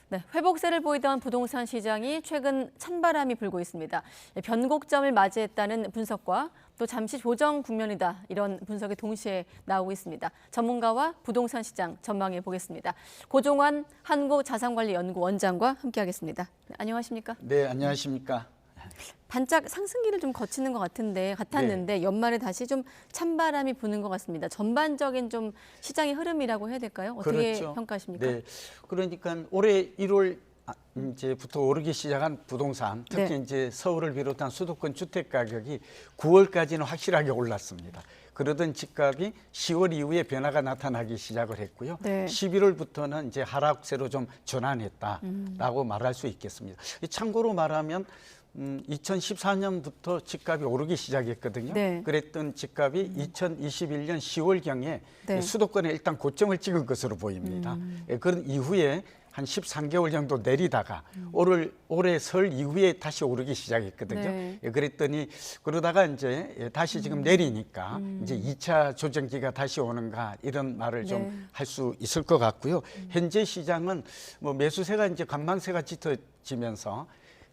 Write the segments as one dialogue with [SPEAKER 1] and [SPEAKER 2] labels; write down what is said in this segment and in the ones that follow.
[SPEAKER 1] 네, 회복세를 보이던 부동산 시장이 최근 찬바람이 불고 있습니다. 변곡점을 맞이했다는 분석과 또 잠시 조정 국면이다 이런 분석이 동시에 나오고 있습니다. 전문가와 부동산 시장 전망해 보겠습니다. 고종환 한국자산관리연구 원장과 함께하겠습니다. 네, 안녕하십니까?
[SPEAKER 2] 네, 안녕하십니까?
[SPEAKER 1] 반짝 상승기를 좀 거치는 것 같았는데
[SPEAKER 2] 네.
[SPEAKER 1] 연말에 다시 좀 찬바람이 부는 것 같습니다. 전반적인 좀 시장의 흐름이라고 해야 될까요? 어떻게
[SPEAKER 2] 그렇죠.
[SPEAKER 1] 평가하십니까?
[SPEAKER 2] 네, 그러니까 올해 1월 이제부터 오르기 시작한 부동산, 특히
[SPEAKER 1] 네.
[SPEAKER 2] 이제 서울을 비롯한 수도권 주택 가격이 9월까지는 확실하게 올랐습니다. 그러던 집값이 10월 이후에 변화가 나타나기 시작을 했고요.
[SPEAKER 1] 네.
[SPEAKER 2] 11월부터는 이제 하락세로 좀 전환했다라고 말할 수 있겠습니다. 참고로 말하면 2014년부터 집값이 오르기 시작했거든요.
[SPEAKER 1] 네.
[SPEAKER 2] 그랬던 집값이 2021년 10월경에
[SPEAKER 1] 네.
[SPEAKER 2] 수도권에 일단 고점을 찍은 것으로 보입니다. 그런 이후에 한 13개월 정도 내리다가 올해 설 이후에 다시 오르기 시작했거든요.
[SPEAKER 1] 네.
[SPEAKER 2] 그랬더니 그러다가 이제 다시 지금 내리니까 이제 2차 조정기가 다시 오는가 이런 말을
[SPEAKER 1] 네.
[SPEAKER 2] 좀 할 수 있을 것 같고요. 현재 시장은 뭐 매수세가 이제 관망세가 짙어지면서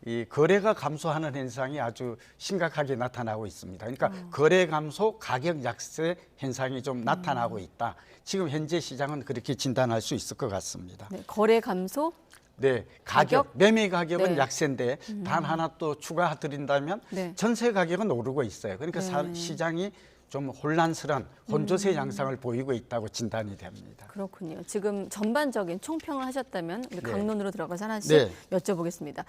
[SPEAKER 2] 이 거래가 감소하는 현상이 아주 심각하게 나타나고 있습니다. 그러니까 거래 감소, 가격 약세 현상이 좀 나타나고 있다. 지금 현재 시장은 그렇게 진단할 수 있을 것 같습니다.
[SPEAKER 1] 네, 거래 감소,
[SPEAKER 2] 네,
[SPEAKER 1] 가격?
[SPEAKER 2] 매매 가격은
[SPEAKER 1] 네.
[SPEAKER 2] 약세인데 단 하나 또 추가 드린다면
[SPEAKER 1] 네.
[SPEAKER 2] 전세 가격은 오르고 있어요. 그러니까 시장이 좀 혼란스러운 혼조세 양상을 보이고 있다고 진단이 됩니다.
[SPEAKER 1] 그렇군요. 지금 전반적인 총평을 하셨다면 우리
[SPEAKER 2] 네.
[SPEAKER 1] 강론으로 들어가서 하나씩
[SPEAKER 2] 네.
[SPEAKER 1] 여쭤보겠습니다.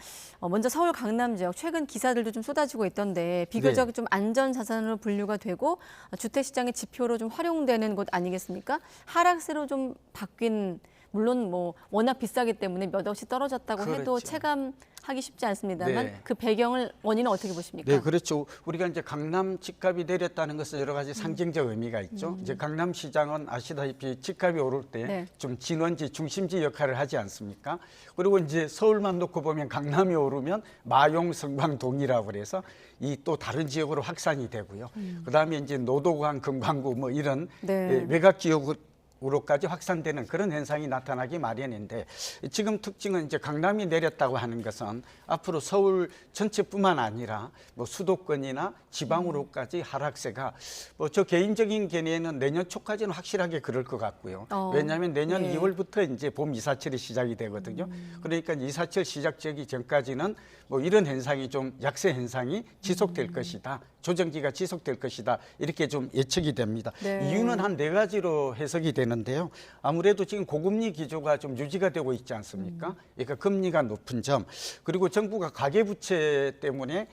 [SPEAKER 1] 먼저 서울 강남 지역 최근 기사들도 좀 쏟아지고 있던데 비교적
[SPEAKER 2] 네.
[SPEAKER 1] 좀 안전 자산으로 분류가 되고 주택 시장의 지표로 좀 활용되는 곳 아니겠습니까? 하락세로 좀 바뀐 물론 뭐 워낙 비싸기 때문에 몇 억씩 떨어졌다고 해도
[SPEAKER 2] 그렇죠.
[SPEAKER 1] 체감하기 쉽지 않습니다만
[SPEAKER 2] 네.
[SPEAKER 1] 그 배경을 원인은 어떻게 보십니까?
[SPEAKER 2] 네, 그렇죠. 우리가 이제 강남 집값이 내렸다는 것은 여러 가지 상징적 의미가 있죠. 이제 강남 시장은 아시다시피 집값이 오를 때
[SPEAKER 1] 네.
[SPEAKER 2] 좀 진원지, 중심지 역할을 하지 않습니까? 그리고 이제 서울만 놓고 보면 강남이 오르면 마용, 성광, 동이라고 그래서 이 또 다른 지역으로 확산이 되고요. 그다음에 이제 노도강, 금강구 뭐 이런
[SPEAKER 1] 네.
[SPEAKER 2] 외곽 지역으로까지 확산되는 그런 현상이 나타나기 마련인데 지금 특징은 이제 강남이 내렸다고 하는 것은 앞으로 서울 전체뿐만 아니라 뭐 수도권이나 지방으로까지 하락세가 뭐 저 개인적인 견해는 내년 초까지는 확실하게 그럴 것 같고요. 왜냐하면 내년
[SPEAKER 1] 네.
[SPEAKER 2] 2월부터 이제 봄 이사철이 시작이 되거든요. 그러니까 이사철 시작되기 전까지는 뭐 이런 현상이 좀 약세 현상이 지속될 것이다. 조정기가 지속될 것이다. 이렇게 좀 예측이 됩니다.
[SPEAKER 1] 네.
[SPEAKER 2] 이유는 한 4가지로 해석이 되는데요. 아무래도 지금 고금리 기조가 좀 유지가 되고 있지 않습니까? 그러니까 금리가 높은 점, 그리고 정부가 가계부채 때문에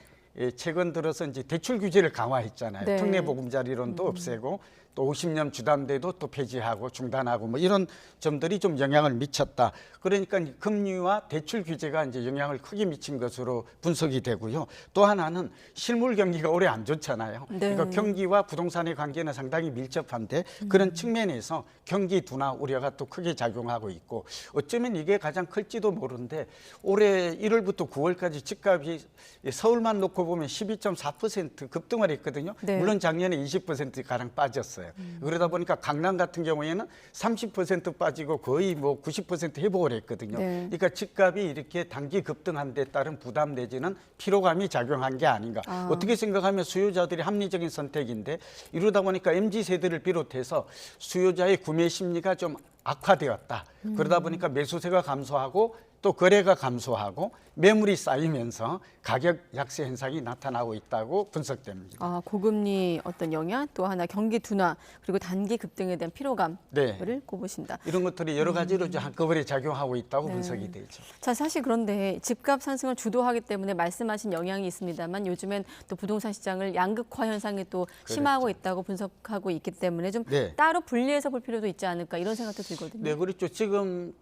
[SPEAKER 2] 최근 들어서 이제 대출 규제를 강화했잖아요.
[SPEAKER 1] 네.
[SPEAKER 2] 특례보금자리론도 없애고 또 50년 주담대도 또 폐지하고 중단하고 뭐 이런 점들이 좀 영향을 미쳤다. 그러니까 금리와 대출 규제가 이제 영향을 크게 미친 것으로 분석이 되고요. 또 하나는 실물 경기가 올해 안 좋잖아요.
[SPEAKER 1] 네.
[SPEAKER 2] 그러니까 경기와 부동산의 관계는 상당히 밀접한데 그런 측면에서 경기 둔화 우려가 또 크게 작용하고 있고 어쩌면 이게 가장 클지도 모르는데 올해 1월부터 9월까지 집값이 서울만 놓고 보면 12.4% 급등을 했거든요.
[SPEAKER 1] 네.
[SPEAKER 2] 물론 작년에 20%가량 빠졌어요. 그러다 보니까 강남 같은 경우에는 30% 빠지고 거의 뭐 90% 회복을 했거든요.
[SPEAKER 1] 네.
[SPEAKER 2] 그러니까 집값이 이렇게 단기 급등한 데 따른 부담 내지는 피로감이 작용한 게 아닌가. 어떻게 생각하면 수요자들이 합리적인 선택인데 이러다 보니까 MZ세대를 비롯해서 수요자의 구매 심리가 좀 악화되었다. 그러다 보니까 매수세가 감소하고 또 거래가 감소하고 매물이 쌓이면서 가격 약세 현상이 나타나고 있다고 분석됩니다.
[SPEAKER 1] 고금리 어떤 영향, 또 하나 경기 둔화, 그리고 단기 급등에 대한 피로감을
[SPEAKER 2] 네.
[SPEAKER 1] 꼽으신다.
[SPEAKER 2] 이런 것들이 여러 가지로 이제 한꺼번에 작용하고 있다고
[SPEAKER 1] 네.
[SPEAKER 2] 분석이 되죠.
[SPEAKER 1] 자, 사실 그런데 집값 상승을 주도하기 때문에 말씀하신 영향이 있습니다만 요즘엔 또 부동산 시장을 양극화 현상이 또 심화하고 있다고 분석하고 있기 때문에 좀
[SPEAKER 2] 네.
[SPEAKER 1] 따로 분리해서 볼 필요도 있지 않을까 이런 생각도 들거든요.
[SPEAKER 2] 네, 그렇죠. 지금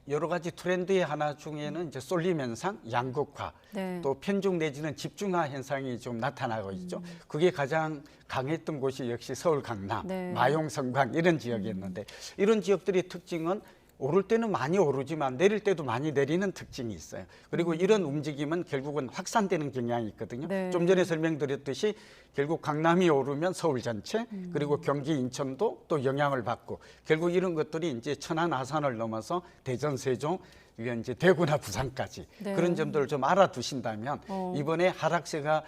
[SPEAKER 2] 여러 가지 트렌드의 하나 중에는 이제 쏠림 현상, 양극화,
[SPEAKER 1] 네.
[SPEAKER 2] 또 편중 내지는 집중화 현상이 좀 나타나고 있죠. 그게 가장 강했던 곳이 역시 서울 강남,
[SPEAKER 1] 네.
[SPEAKER 2] 마용, 성광 이런 지역이었는데 이런 지역들의 특징은 오를 때는 많이 오르지만 내릴 때도 많이 내리는 특징이 있어요. 그리고 이런 움직임은 결국은 확산되는 경향이 있거든요.
[SPEAKER 1] 네.
[SPEAKER 2] 좀 전에 설명드렸듯이 결국 강남이 오르면 서울 전체 그리고 경기 인천도 또 영향을 받고 결국 이런 것들이 이제 천안 아산을 넘어서 대전 세종 이게 이제 대구나 부산까지
[SPEAKER 1] 네.
[SPEAKER 2] 그런 점들을 좀 알아두신다면 이번에 하락세가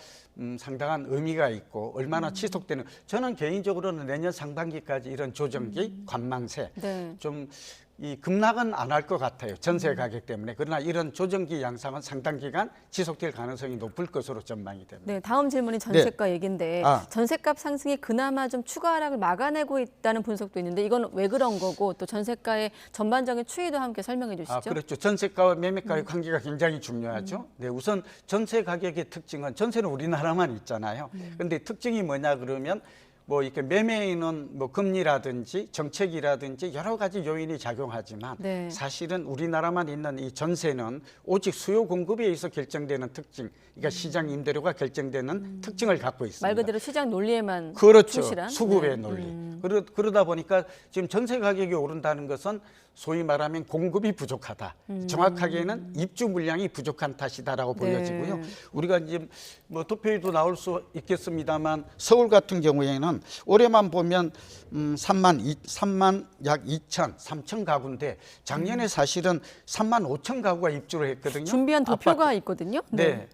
[SPEAKER 2] 상당한 의미가 있고 얼마나 지속되는 저는 개인적으로는 내년 상반기까지 이런 조정기 관망세
[SPEAKER 1] 네.
[SPEAKER 2] 좀 이 급락은 안 할 것 같아요. 전세 가격 때문에. 그러나 이런 조정기 양상은 상당 기간 지속될 가능성이 높을 것으로 전망이 됩니다.
[SPEAKER 1] 네, 다음 질문이 전세가 얘기인데
[SPEAKER 2] 아.
[SPEAKER 1] 전세값 상승이 그나마 좀 추가 하락을 막아내고 있다는 분석도 있는데 이건 왜 그런 거고 또 전세가의 전반적인 추이도 함께 설명해 주시죠.
[SPEAKER 2] 그렇죠. 전세가와 매매가의 관계가 굉장히 중요하죠. 네, 우선 전세 가격의 특징은 전세는 우리나라만 있잖아요. 그런데 특징이 뭐냐 그러면 뭐 이렇게 매매인은 뭐 금리라든지 정책이라든지 여러 가지 요인이 작용하지만
[SPEAKER 1] 네.
[SPEAKER 2] 사실은 우리나라만 있는 이 전세는 오직 수요 공급에 의해서 결정되는 특징, 그러니까 시장 임대료가 결정되는 특징을 갖고 있습니다.
[SPEAKER 1] 말 그대로 시장 논리에만
[SPEAKER 2] 그렇죠.
[SPEAKER 1] 충실한
[SPEAKER 2] 수급의
[SPEAKER 1] 네.
[SPEAKER 2] 논리. 그러다 보니까 지금 전세 가격이 오른다는 것은 소위 말하면 공급이 부족하다. 정확하게는 입주 물량이 부족한 탓이다라고
[SPEAKER 1] 네.
[SPEAKER 2] 보여지고요. 우리가 이제 뭐 도표에도 나올 수 있겠습니다만 서울 같은 경우에는 올해만 보면 3만 약 3천 가구인데 작년에 사실은 3만 5천 가구가 입주를 했거든요.
[SPEAKER 1] 준비한 도표가
[SPEAKER 2] 아파트.
[SPEAKER 1] 있거든요.
[SPEAKER 2] 네.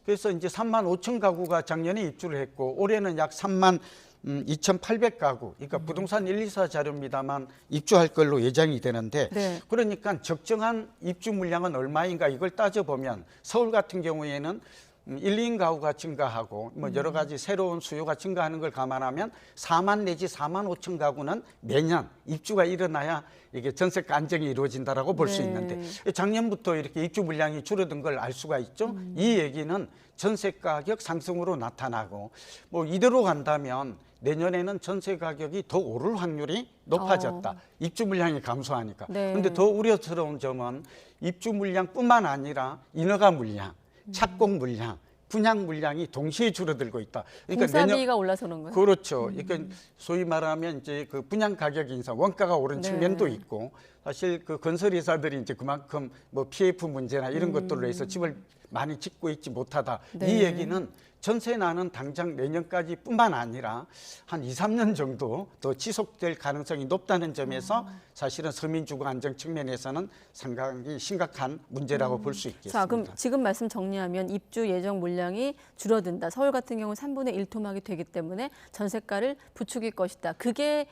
[SPEAKER 2] 그래서 이제 3만 5천 가구가 작년에 입주를 했고 올해는 약 3만 2,800가구, 그러니까 부동산 1, 2사 자료입니다만 입주할 걸로 예정이 되는데
[SPEAKER 1] 네.
[SPEAKER 2] 그러니까 적정한 입주 물량은 얼마인가 이걸 따져보면 서울 같은 경우에는 1, 2인 가구가 증가하고 뭐 여러 가지 새로운 수요가 증가하는 걸 감안하면 4만 내지 4만 5천 가구는 매년 입주가 일어나야 이게 전세가 안정이 이루어진다라고 볼 수
[SPEAKER 1] 네.
[SPEAKER 2] 있는데 작년부터 이렇게 입주 물량이 줄어든 걸 알 수가 있죠. 이 얘기는 전세 가격 상승으로 나타나고 뭐 이대로 간다면 내년에는 전세 가격이 더 오를 확률이 높아졌다. 입주 물량이 감소하니까.
[SPEAKER 1] 네.
[SPEAKER 2] 그런데 더 우려스러운 점은 입주 물량뿐만 아니라 인허가 물량, 착공 물량, 분양 물량이 동시에 줄어들고 있다.
[SPEAKER 1] 공사비가 올라서 그런 거예요?
[SPEAKER 2] 그렇죠. 그러니까 소위 말하면 이제 그 분양 가격 인상, 원가가 오른
[SPEAKER 1] 네.
[SPEAKER 2] 측면도 있고 사실 그 건설회사들이 이제 그만큼 뭐 PF 문제나 이런 것들로 해서 집을 많이 짓고 있지 못하다.
[SPEAKER 1] 네.
[SPEAKER 2] 이 얘기는 전세난은 당장 내년까지뿐만 아니라 한 2, 3년 정도 더 지속될 가능성이 높다는 점에서 사실은 서민 주거 안정 측면에서는 상당히 심각한 문제라고 볼 수 있겠습니다.
[SPEAKER 1] 자, 그럼 지금 말씀 정리하면 입주 예정 물량이 줄어든다. 서울 같은 경우 3분의 1 토막이 되기 때문에 전세가를 부추길 것이다. 그게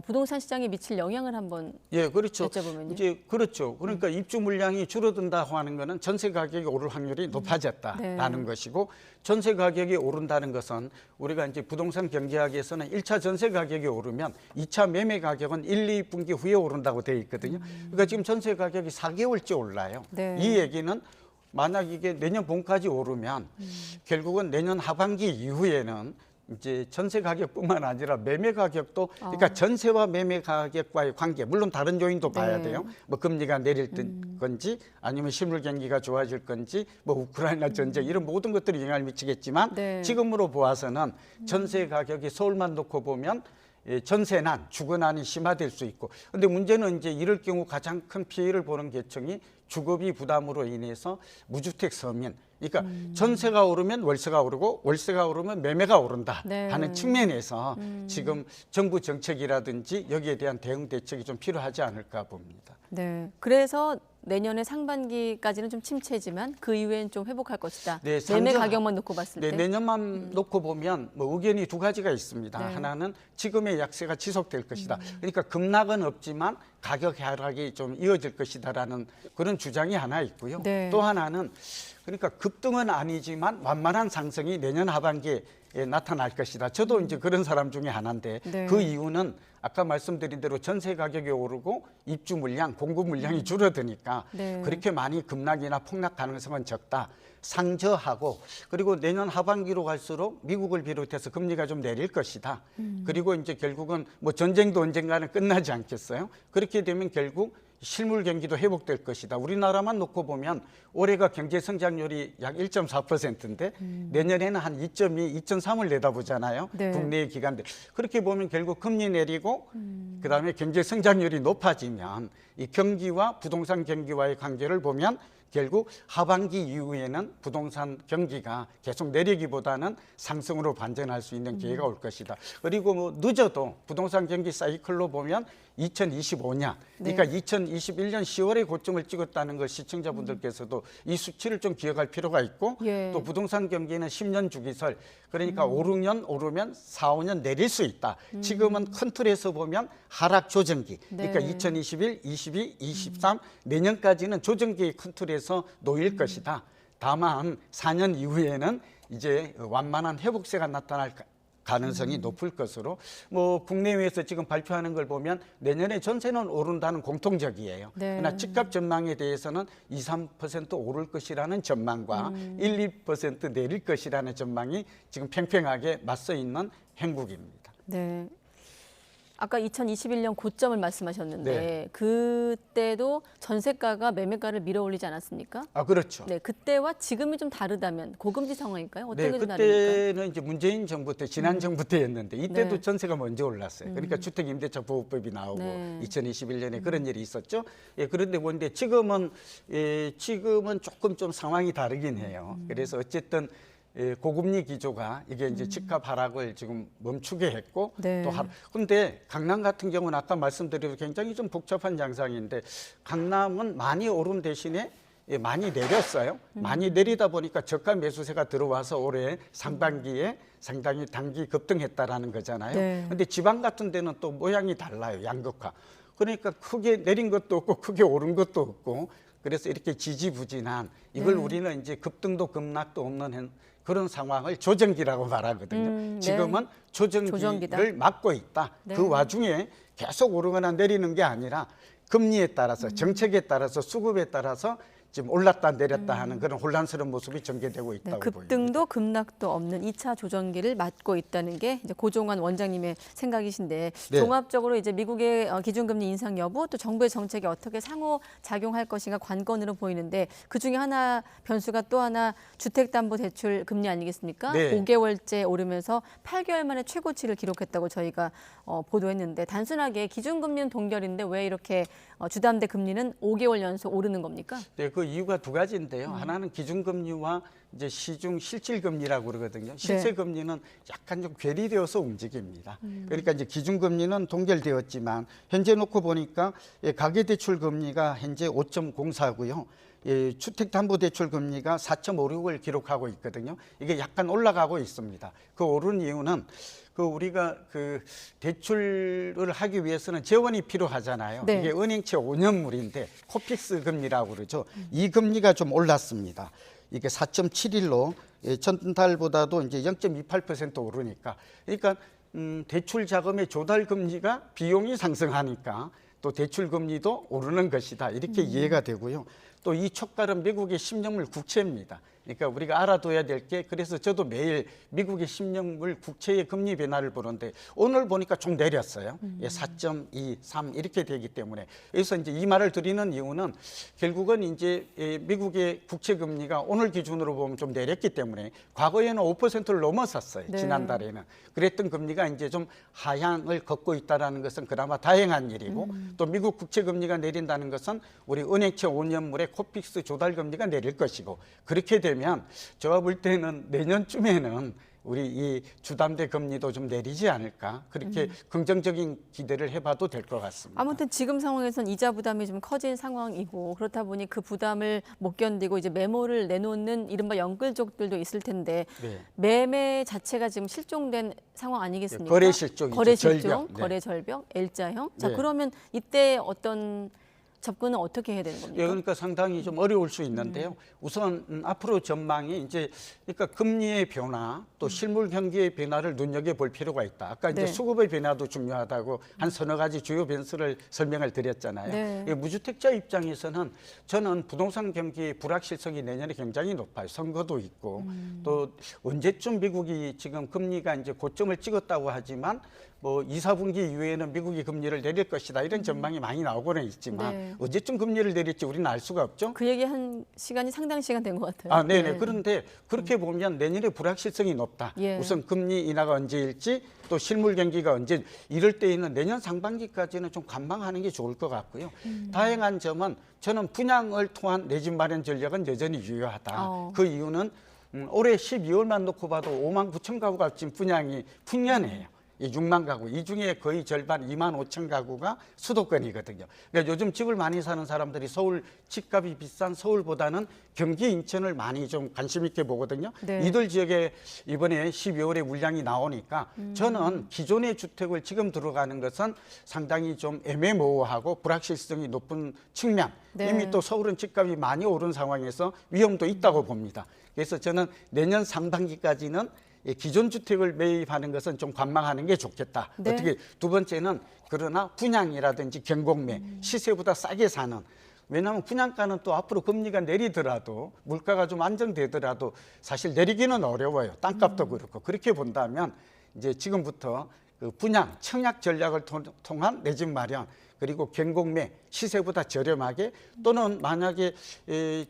[SPEAKER 1] 부동산 시장에 미칠 영향을 한번
[SPEAKER 2] 예, 그렇죠.
[SPEAKER 1] 여쭤보면요.
[SPEAKER 2] 이제 그렇죠. 그러니까 입주 물량이 줄어든다고 하는 것은 전세 가격이 오를 확률이 높아졌다라는
[SPEAKER 1] 네.
[SPEAKER 2] 것이고 전세 가격이 오른다는 것은 우리가 이제 부동산 경제학에서는 1차 전세 가격이 오르면 2차 매매 가격은 1, 2분기 후에 오른다고 되어 있거든요. 그러니까 지금 전세 가격이 4개월째 올라요.
[SPEAKER 1] 네.
[SPEAKER 2] 이 얘기는 만약 이게 내년 봄까지 오르면 결국은 내년 하반기 이후에는 이제 전세 가격뿐만 아니라 매매 가격도 그러니까 전세와 매매 가격과의 관계 물론 다른 요인도 봐야
[SPEAKER 1] 네.
[SPEAKER 2] 돼요. 뭐 금리가 내릴 건지 아니면 실물 경기가 좋아질 건지 뭐 우크라이나 전쟁 이런 모든 것들이 영향을 미치겠지만
[SPEAKER 1] 네.
[SPEAKER 2] 지금으로 보아서는 전세 가격이 서울만 놓고 보면 전세난, 주거난이 심화될 수 있고 근데 문제는 이제 이럴 경우 가장 큰 피해를 보는 계층이 주거비 부담으로 인해서 무주택 서민 그러니까 전세가 오르면 월세가 오르고 월세가 오르면 매매가 오른다
[SPEAKER 1] 네.
[SPEAKER 2] 하는 측면에서 지금 정부 정책이라든지 여기에 대한 대응 대책이 좀 필요하지 않을까 봅니다.
[SPEAKER 1] 네. 그래서 내년에 상반기까지는 좀 침체지만 그 이후엔 좀 회복할 것이다.
[SPEAKER 2] 네,
[SPEAKER 1] 매매
[SPEAKER 2] 상정-
[SPEAKER 1] 가격만 놓고 봤을
[SPEAKER 2] 네,
[SPEAKER 1] 때.
[SPEAKER 2] 내년만 놓고 보면 뭐 의견이 두 가지가 있습니다.
[SPEAKER 1] 네.
[SPEAKER 2] 하나는 지금의 약세가 지속될 것이다. 그러니까 급락은 없지만 가격 하락이 좀 이어질 것이다라는 그런 주장이 하나 있고요.
[SPEAKER 1] 네.
[SPEAKER 2] 또 하나는 그러니까 급등은 아니지만 완만한 상승이 내년 하반기에 나타날 것이다. 저도 이제 그런 사람 중에 하나인데
[SPEAKER 1] 네.
[SPEAKER 2] 그 이유는 아까 말씀드린 대로 전세 가격이 오르고 입주 물량, 공급 물량이 줄어드니까
[SPEAKER 1] 네.
[SPEAKER 2] 그렇게 많이 급락이나 폭락 가능성은 적다. 상저하고 그리고 내년 하반기로 갈수록 미국을 비롯해서 금리가 좀 내릴 것이다. 그리고 이제 결국은 뭐 전쟁도 언젠가는 끝나지 않겠어요? 그렇게 되면 결국 실물 경기도 회복될 것이다. 우리나라만 놓고 보면 올해가 경제 성장률이 약 1.4%인데 내년에는 한 2.2, 2.3을 내다보잖아요.
[SPEAKER 1] 네.
[SPEAKER 2] 국내의 기관들. 그렇게 보면 결국 금리 내리고 그다음에 경제 성장률이 높아지면 이 경기와 부동산 경기와의 관계를 보면 결국 하반기 이후에는 부동산 경기가 계속 내리기보다는 상승으로 반전할 수 있는 기회가 올 것이다. 그리고 뭐 늦어도 부동산 경기 사이클로 보면 2025년, 그러니까 2021년 10월에 고점을 찍었다는 걸 시청자분들께서도 이 수치를 좀 기억할 필요가 있고 또 부동산 경기는 10년 주기설, 그러니까 5, 6년 오르면 4, 5년 내릴 수 있다. 지금은 큰 틀에서 보면 하락 조정기, 그러니까 2021, 22, 23 내년까지는 조정기의 큰 틀에서 놓일 것이다. 다만 4년 이후에는 이제 완만한 회복세가 나타날 가능성이 높을 것으로 뭐 국내외에서 지금 발표하는 걸 보면 내년에 전세는 오른다는 공통적이에요. 그러나 집값 전망에 대해서는 2, 3% 오를 것이라는 전망과 1, 2% 내릴 것이라는 전망이 지금 팽팽하게 맞서 있는 행국입니다.
[SPEAKER 1] 네. 아까 2021년 고점을 말씀하셨는데 그때도 전세가가 매매가를 밀어올리지 않았습니까?
[SPEAKER 2] 아, 그렇죠.
[SPEAKER 1] 네, 그때와 지금이 좀 다르다면 고금리 상황일까요? 어떤 게 좀 다릅니까?
[SPEAKER 2] 그때는 이제 문재인 정부 때, 지난 정부 때였는데 이때도
[SPEAKER 1] 네.
[SPEAKER 2] 전세가 먼저 올랐어요. 그러니까 주택임대차 보호법이 나오고 2021년에 그런 일이 있었죠. 그런데 뭔데 지금은 조금 좀 상황이 다르긴 해요. 그래서 어쨌든 고금리 기조가 이게 이제 집값 하락을 지금 멈추게 했고 그런데 강남 같은 경우는 아까 말씀드린 굉장히 좀 복잡한 양상인데 강남은 많이 오른 대신에 많이 내렸어요. 많이 내리다 보니까 저가 매수세가 들어와서 올해 상반기에 상당히 단기 급등했다라는 거잖아요. 그런데 지방 같은 데는 또 모양이 달라요. 양극화. 그러니까 크게 내린 것도 없고 크게 오른 것도 없고 그래서 이렇게 지지부진한 이걸 우리는 이제 급등도 급락도 없는 그런 상황을 조정기라고 말하거든요. 지금은 조정기를 막고 있다. 그 와중에 계속 오르거나 내리는 게 아니라 금리에 따라서 정책에 따라서 수급에 따라서 지금 올랐다 내렸다 하는 그런 혼란스러운 모습이 전개되고 있다고 보입니다.
[SPEAKER 1] 급등도 급락도 없는 2차 조정기를 맞고 있다는 게 이제 고종환 원장님의 생각이신데 종합적으로 이제 미국의 기준금리 인상 여부 또 정부의 정책이 어떻게 상호 작용할 것인가 관건으로 보이는데 그중에 하나 변수가 또 하나 주택담보대출 금리 아니겠습니까? 5개월째 오르면서 8개월 만에 최고치를 기록했다고 저희가 보도했는데 단순하게 기준금리는 동결인데 왜 이렇게 주담대 금리는 5개월 연속 오르는 겁니까?
[SPEAKER 2] 네, 그 이유가 두 가지인데요. 하나는 기준금리와 이제 시중 실질금리라고 그러거든요. 실제금리는 약간 좀 괴리되어서 움직입니다. 그러니까 이제 기준금리는 동결되었지만 현재 놓고 보니까 가계대출 금리가 현재 5.04고요. 주택담보대출 금리가 4.56을 기록하고 있거든요. 이게 약간 올라가고 있습니다. 그 오른 이유는 우리가 대출을 하기 위해서는 재원이 필요하잖아요. 이게 은행채 5년물인데 코픽스 금리라고 그러죠. 이 금리가 좀 올랐습니다. 이게 4.71로 전달보다도 이제 0.28% 오르니까. 그러니까 대출 자금의 조달 금리가 비용이 상승하니까 또 대출 금리도 오르는 것이다. 이렇게 이해가 되고요. 또 이 촉발은 미국의 10년물 국채입니다. 그러니까 우리가 알아둬야 될 게 그래서 저도 매일 미국의 10년물 국채의 금리 변화를 보는데 오늘 보니까 좀 내렸어요. 4.2, 3 이렇게 되기 때문에 그래서 이제 이 말을 드리는 이유는 결국은 이제 미국의 국채 금리가 오늘 기준으로 보면 좀 내렸기 때문에 과거에는 5%를 넘어섰어요. 지난달에는 그랬던 금리가 이제 좀 하향을 걷고 있다라는 것은 그나마 다행한 일이고 또 미국 국채 금리가 내린다는 것은 우리 은행채 5년물의 코픽스 조달 금리가 내릴 것이고 그렇게 되면 제가 볼 때는 내년쯤에는 우리 이 주담대 금리도 좀 내리지 않을까 그렇게 긍정적인 기대를 해봐도 될 것 같습니다.
[SPEAKER 1] 아무튼 지금 상황에선 이자 부담이 좀 커진 상황이고 그렇다 보니 그 부담을 못 견디고 이제 매물을 내놓는 이른바 영끌족들도 있을 텐데 매매 자체가 지금 실종된 상황 아니겠습니까?
[SPEAKER 2] 거래 실종이죠.
[SPEAKER 1] 거래 실종,
[SPEAKER 2] 절벽.
[SPEAKER 1] 거래 절벽, L자형. 자 그러면 이때 어떤 접근은 어떻게 해야 되는 겁니까?
[SPEAKER 2] 그러니까 상당히 좀 어려울 수 있는데요. 우선 앞으로 전망이 이제 그러니까 금리의 변화 또 실물 경기의 변화를 눈여겨볼 필요가 있다. 아까 이제 수급의 변화도 중요하다고 한 서너 가지 주요 변수를 설명을 드렸잖아요. 무주택자 입장에서는 저는 부동산 경기의 불확실성이 내년에 굉장히 높아요. 선거도 있고 또 언제쯤 미국이 지금 금리가 이제 고점을 찍었다고 하지만 뭐 2, 4분기 이후에는 미국이 금리를 내릴 것이다 이런 전망이 많이 나오고는 있지만 언제쯤 금리를 내릴지 우리는 알 수가 없죠.
[SPEAKER 1] 그 얘기 한 시간이 상당 시간 된 것 같아요.
[SPEAKER 2] 아, 네네. 그런데 그렇게 보면 내년에 불확실성이 높다. 우선 금리 인하가 언제일지 또 실물 경기가 언제 이럴 때에는 내년 상반기까지는 좀 관망하는 게 좋을 것 같고요. 다행한 점은 저는 분양을 통한 내 집 마련 전략은 여전히 유효하다. 그 이유는 올해 12월만 놓고 봐도 5만 9천 가구가 지금 분양이 풍년이에요. 이 6만 가구, 이 중에 거의 절반 2만 5천 가구가 수도권이거든요. 그러니까 요즘 집을 많이 사는 사람들이 서울 집값이 비싼 서울보다는 경기 인천을 많이 좀 관심 있게 보거든요.
[SPEAKER 1] 네.
[SPEAKER 2] 이들 지역에 이번에 12월에 물량이 나오니까 저는 기존의 주택을 지금 들어가는 것은 상당히 좀 애매모호하고 불확실성이 높은 측면,
[SPEAKER 1] 네.
[SPEAKER 2] 이미 또 서울은 집값이 많이 오른 상황에서 위험도 있다고 봅니다. 그래서 저는 내년 상반기까지는 기존 주택을 매입하는 것은 좀 관망하는 게 좋겠다.
[SPEAKER 1] 네.
[SPEAKER 2] 어떻게 두 번째는 그러나 분양이라든지 경공매 시세보다 싸게 사는, 왜냐하면 분양가는 또 앞으로 금리가 내리더라도 물가가 좀 안정되더라도 사실 내리기는 어려워요. 땅값도 그렇고. 그렇게 본다면 이제 지금부터 그 분양 청약 전략을 통한 내 집 마련, 그리고 경공매 시세보다 저렴하게, 또는 만약에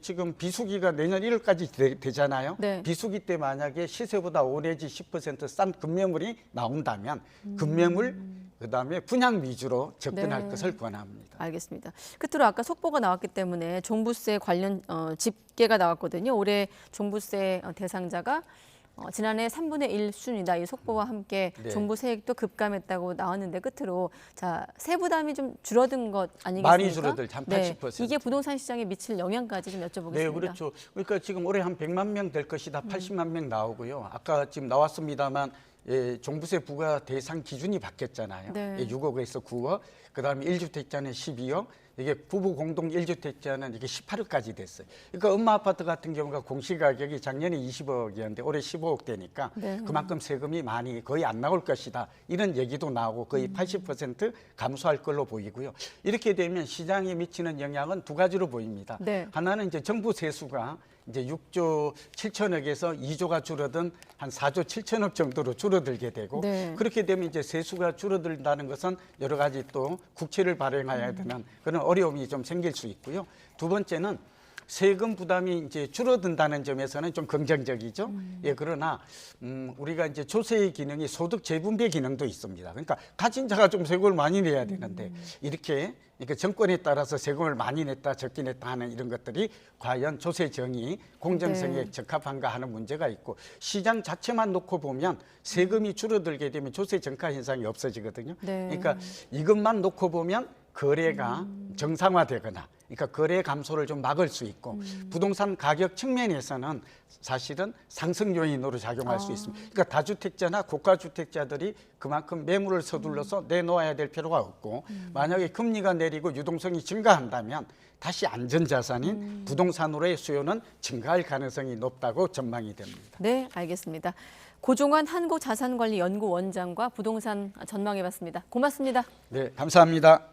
[SPEAKER 2] 지금 비수기가 내년 1월까지 되잖아요.
[SPEAKER 1] 네.
[SPEAKER 2] 비수기 때 만약에 시세보다 5 내지 10%싼 급매물이 나온다면 급매물 그다음에 분양 위주로 접근할
[SPEAKER 1] 네.
[SPEAKER 2] 것을 권합니다.
[SPEAKER 1] 알겠습니다. 끝으로 아까 속보가 나왔기 때문에 종부세 관련 집계가 나왔거든요. 올해 종부세 대상자가 지난해 3분의 1 수준이다. 이 속보와 함께
[SPEAKER 2] 네.
[SPEAKER 1] 종부세액도 급감했다고 나왔는데, 끝으로 자, 세부담이 좀 줄어든 것 아니겠습니까?
[SPEAKER 2] 많이 줄어들죠. 한 80%.
[SPEAKER 1] 이게 부동산 시장에 미칠 영향까지 좀 여쭤보겠습니다.
[SPEAKER 2] 네, 그렇죠. 그러니까 지금 올해 한 100만 명 될 것이다. 80만 명 나오고요. 아까 지금 나왔습니다만 종부세 부과 대상 기준이 바뀌었잖아요.
[SPEAKER 1] 네.
[SPEAKER 2] 6억에서 9억, 그다음에 1주택자는 12억, 이게 부부 공동 1주택자는 이게 18억까지 됐어요. 그러니까 엄마 아파트 같은 경우가 공시가격이 작년에 20억이었는데 올해 15억 되니까
[SPEAKER 1] 네.
[SPEAKER 2] 그만큼 세금이 많이 거의 안 나올 것이다. 이런 얘기도 나오고 거의 80% 감소할 걸로 보이고요. 이렇게 되면 시장에 미치는 영향은 두 가지로 보입니다.
[SPEAKER 1] 네.
[SPEAKER 2] 하나는 이제 정부 세수가 이제 6조 7천억에서 2조가 줄어든 한 4조 7천억 정도로 줄어들게 되고,
[SPEAKER 1] 네.
[SPEAKER 2] 그렇게 되면 이제 세수가 줄어든다는 것은 여러 가지 또 국채를 발행해야 되는 그런 어려움이 좀 생길 수 있고요. 두 번째는 세금 부담이 이제 줄어든다는 점에서는 좀 긍정적이죠. 예, 그러나 우리가 이제 조세의 기능이 소득 재분배 기능도 있습니다. 그러니까 가진 자가 좀 세금을 많이 내야 되는데 이렇게 정권에 따라서 세금을 많이 냈다 적게 냈다 하는 이런 것들이 과연 조세 정의 공정성에
[SPEAKER 1] 네.
[SPEAKER 2] 적합한가 하는 문제가 있고, 시장 자체만 놓고 보면 세금이 줄어들게 되면 조세 정가 현상이 없어지거든요.
[SPEAKER 1] 네.
[SPEAKER 2] 그러니까 이것만 놓고 보면 거래가 정상화되거나, 그러니까 거래 감소를 좀 막을 수 있고, 부동산 가격 측면에서는 사실은 상승 요인으로 작용할 수 있습니다. 그러니까 다주택자나 고가주택자들이 그만큼 매물을 서둘러서 내놓아야 될 필요가 없고, 만약에 금리가 내리고 유동성이 증가한다면 다시 안전자산인 부동산으로의 수요는 증가할 가능성이 높다고 전망이 됩니다.
[SPEAKER 1] 네, 알겠습니다. 고종환 한국자산관리연구원장과 부동산 전망해봤습니다. 고맙습니다.
[SPEAKER 2] 네, 감사합니다.